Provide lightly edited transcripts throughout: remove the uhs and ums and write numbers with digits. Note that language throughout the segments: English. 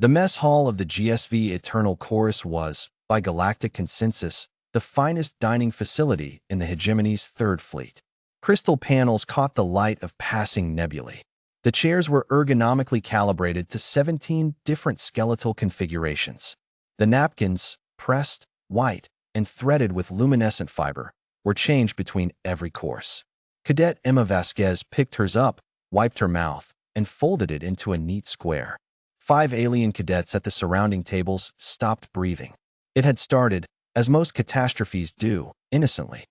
The mess hall of the GSV Eternal Chorus was, by galactic consensus, the finest dining facility in the hegemony's Third Fleet. Crystal panels caught the light of passing nebulae. The chairs were ergonomically calibrated to 17 different skeletal configurations. The napkins, pressed, white, and threaded with luminescent fiber, were changed between every course. Cadet Emma Vasquez picked hers up, wiped her mouth, and folded it into a neat square. 5 alien cadets at the surrounding tables stopped breathing. It had started, as most catastrophes do, innocently.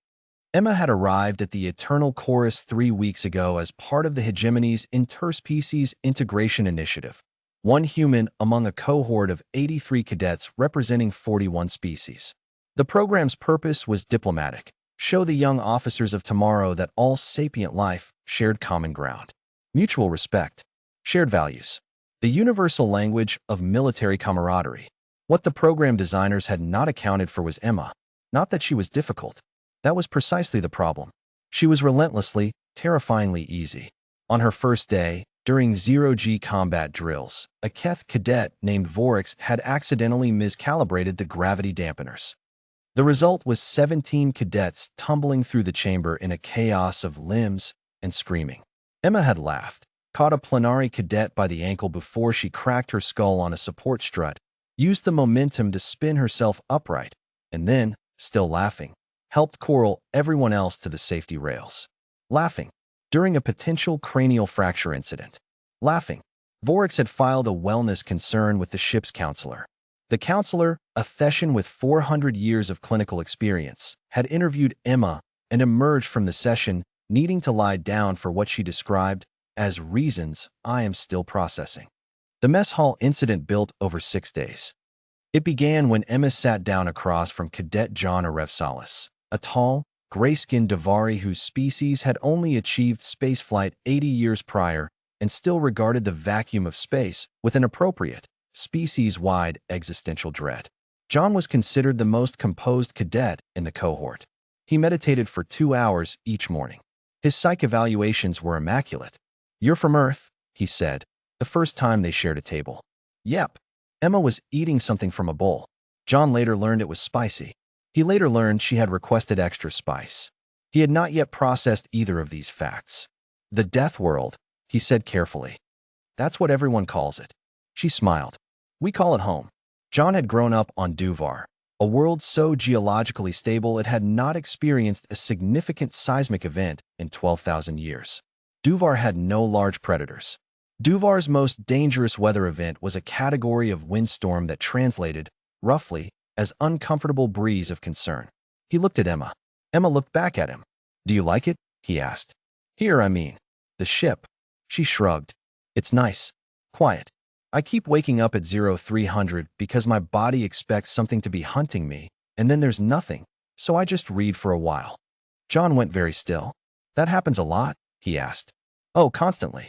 Emma had arrived at the Eternal Chorus 3 weeks ago as part of the hegemony's Interspecies Integration Initiative, one human among a cohort of 83 cadets representing 41 species. The program's purpose was diplomatic: show the young officers of tomorrow that all sapient life shared common ground. Mutual respect, shared values, the universal language of military camaraderie. What the program designers had not accounted for was Emma. Not that she was difficult. That was precisely the problem. She was relentlessly, terrifyingly easy. On her first day, during zero-G combat drills, a Keth cadet named Vorix had accidentally miscalibrated the gravity dampeners. The result was 17 cadets tumbling through the chamber in a chaos of limbs and screaming. Emma had laughed, caught a Plenary cadet by the ankle before she cracked her skull on a support strut, used the momentum to spin herself upright, and then, still laughing, helped coral everyone else to the safety rails. Laughing. During a potential cranial fracture incident. Laughing. Vorix had filed a wellness concern with the ship's counselor. The counselor, a Thescian with 400 years of clinical experience, had interviewed Emma and emerged from the session needing to lie down for what she described as reasons I am still processing. The mess hall incident built over 6 days. It began when Emma sat down across from Cadet John Arevsalis, a tall, gray-skinned Davari whose species had only achieved spaceflight 80 years prior and still regarded the vacuum of space with an appropriate, species-wide existential dread. John was considered the most composed cadet in the cohort. He meditated for 2 hours each morning. His psych evaluations were immaculate. "You're from Earth," he said, the first time they shared a table. "Yep." Emma was eating something from a bowl. John later learned it was spicy. He later learned she had requested extra spice. He had not yet processed either of these facts. "The Deathworld," he said carefully. "That's what everyone calls it." She smiled. "We call it home." John had grown up on Duvar, a world so geologically stable it had not experienced a significant seismic event in 12,000 years. Duvar had no large predators. Duvar's most dangerous weather event was a category of windstorm that translated, roughly, as uncomfortable breeze of concern. He looked at Emma. Emma looked back at him. "Do you like it?" he asked. "Here, I mean. The ship." She shrugged. "It's nice. Quiet. I keep waking up at 0300 because my body expects something to be hunting me, and then there's nothing, so I just read for a while." John went very still. "That happens a lot?" he asked. "Oh, constantly.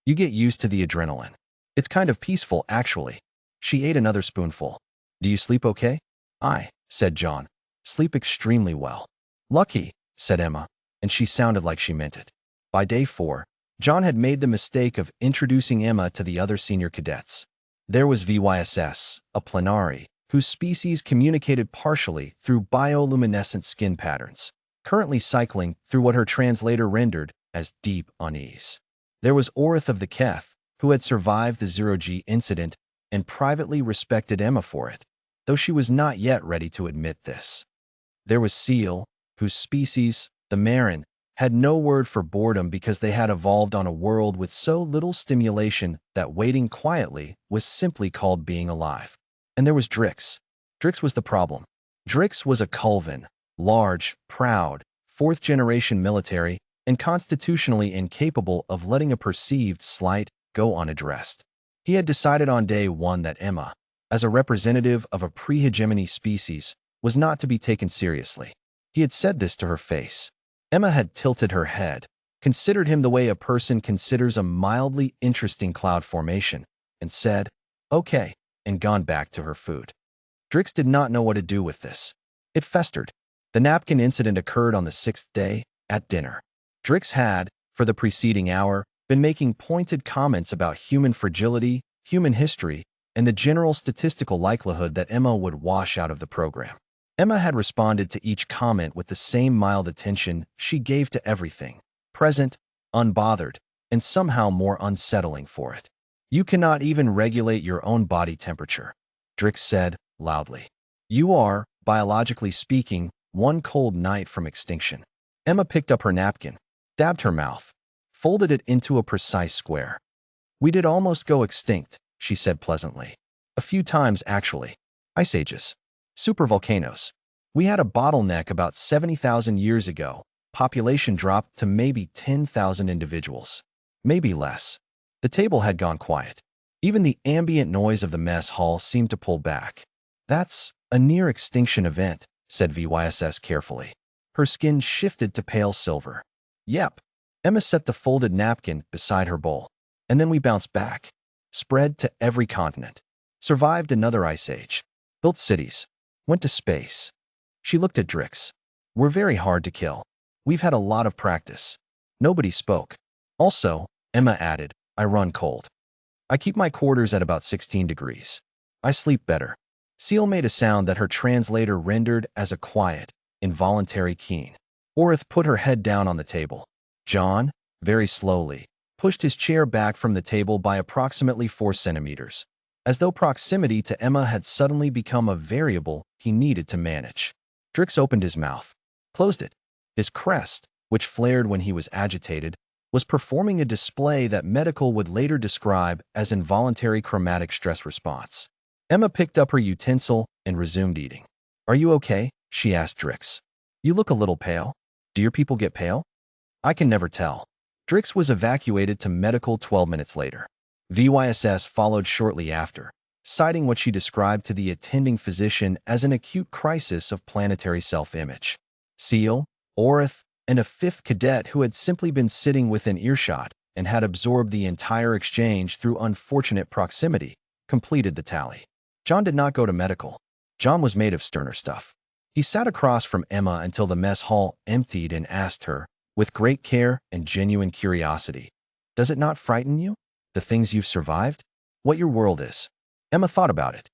You get used to the adrenaline. It's kind of peaceful, actually." She ate another spoonful. "Do you sleep okay?" "I," said John, "sleep extremely well." "Lucky," said Emma, and she sounded like she meant it. By day 4, John had made the mistake of introducing Emma to the other senior cadets. There was VYSS, a Plenary, whose species communicated partially through bioluminescent skin patterns, currently cycling through what her translator rendered as deep unease. There was Orith of the Keth, who had survived the zero-G incident and privately respected Emma for it, though she was not yet ready to admit this. There was Seal, whose species, the Marin, had no word for boredom because they had evolved on a world with so little stimulation that waiting quietly was simply called being alive. And there was Drix. Drix was the problem. Drix was a Culven, large, proud, 4th-generation military, and constitutionally incapable of letting a perceived slight go unaddressed. He had decided on day 1 that Emma, as a representative of a pre-hegemony species, was not to be taken seriously. He had said this to her face. Emma had tilted her head, considered him the way a person considers a mildly interesting cloud formation, and said, "Okay," and gone back to her food. Drix did not know what to do with this. It festered. The napkin incident occurred on the 6th day, at dinner. Drix had, for the preceding hour, been making pointed comments about human fragility, human history, and the general statistical likelihood that Emma would wash out of the program. Emma had responded to each comment with the same mild attention she gave to everything, present, unbothered, and somehow more unsettling for it. "You cannot even regulate your own body temperature," Drix said loudly. "You are, biologically speaking, one cold night from extinction." Emma picked up her napkin, dabbed her mouth, folded it into a precise square. "We did almost go extinct," she said pleasantly. "A few times, actually. Ice ages. Supervolcanoes. We had a bottleneck about 70,000 years ago. Population dropped to maybe 10,000 individuals. Maybe less." The table had gone quiet. Even the ambient noise of the mess hall seemed to pull back. "That's a near-extinction event," said VYSS carefully. Her skin shifted to pale silver. "Yep." Emma set the folded napkin beside her bowl. "And then we bounced back. Spread to every continent. Survived another ice age. Built cities. Went to space." She looked at Drix. "We're very hard to kill. We've had a lot of practice." Nobody spoke. "Also," Emma added, "I run cold. I keep my quarters at about 16 degrees. I sleep better." Seal made a sound that her translator rendered as a quiet, involuntary keen. Orith put her head down on the table. John, very slowly, pushed his chair back from the table by approximately 4 centimeters, as though proximity to Emma had suddenly become a variable he needed to manage. Drix opened his mouth, closed it. His crest, which flared when he was agitated, was performing a display that medical would later describe as involuntary chromatic stress response. Emma picked up her utensil and resumed eating. "Are you okay?" she asked Drix. "You look a little pale. Do your people get pale?" "I can never tell." Drix was evacuated to medical 12 minutes later. VYSS followed shortly after, citing what she described to the attending physician as an acute crisis of planetary self-image. Seal, Orith, and a 5th cadet who had simply been sitting within earshot and had absorbed the entire exchange through unfortunate proximity, completed the tally. John did not go to medical. John was made of sterner stuff. He sat across from Emma until the mess hall emptied and asked her, with great care and genuine curiosity, "Does it not frighten you, the things you've survived? What your world is?" Emma thought about it.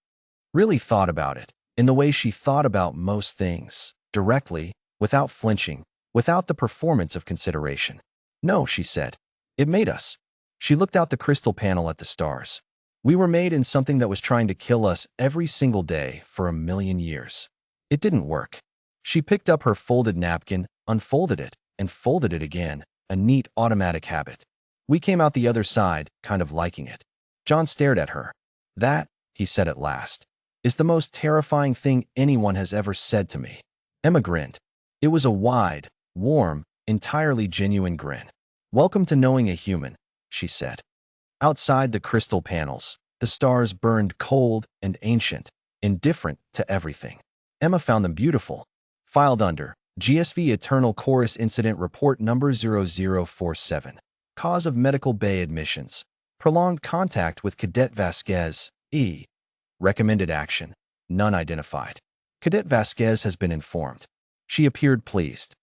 Really thought about it, in the way she thought about most things, directly, without flinching, without the performance of consideration. "No," she said. "It made us." She looked out the crystal panel at the stars. "We were made in something that was trying to kill us every single day for 1,000,000 years. It didn't work." She picked up her folded napkin, unfolded it, and folded it again, a neat automatic habit. "We came out the other side, kind of liking it." John stared at her. "That," he said at last, "is the most terrifying thing anyone has ever said to me." Emma grinned. It was a wide, warm, entirely genuine grin. "Welcome to knowing a human," she said. Outside the crystal panels, the stars burned cold and ancient, indifferent to everything. Emma found them beautiful. Filed under GSV Eternal Chorus Incident Report Number 0047. Cause of medical bay admissions. Prolonged contact with Cadet Vasquez, E. Recommended action. None identified. Cadet Vasquez has been informed. She appeared pleased.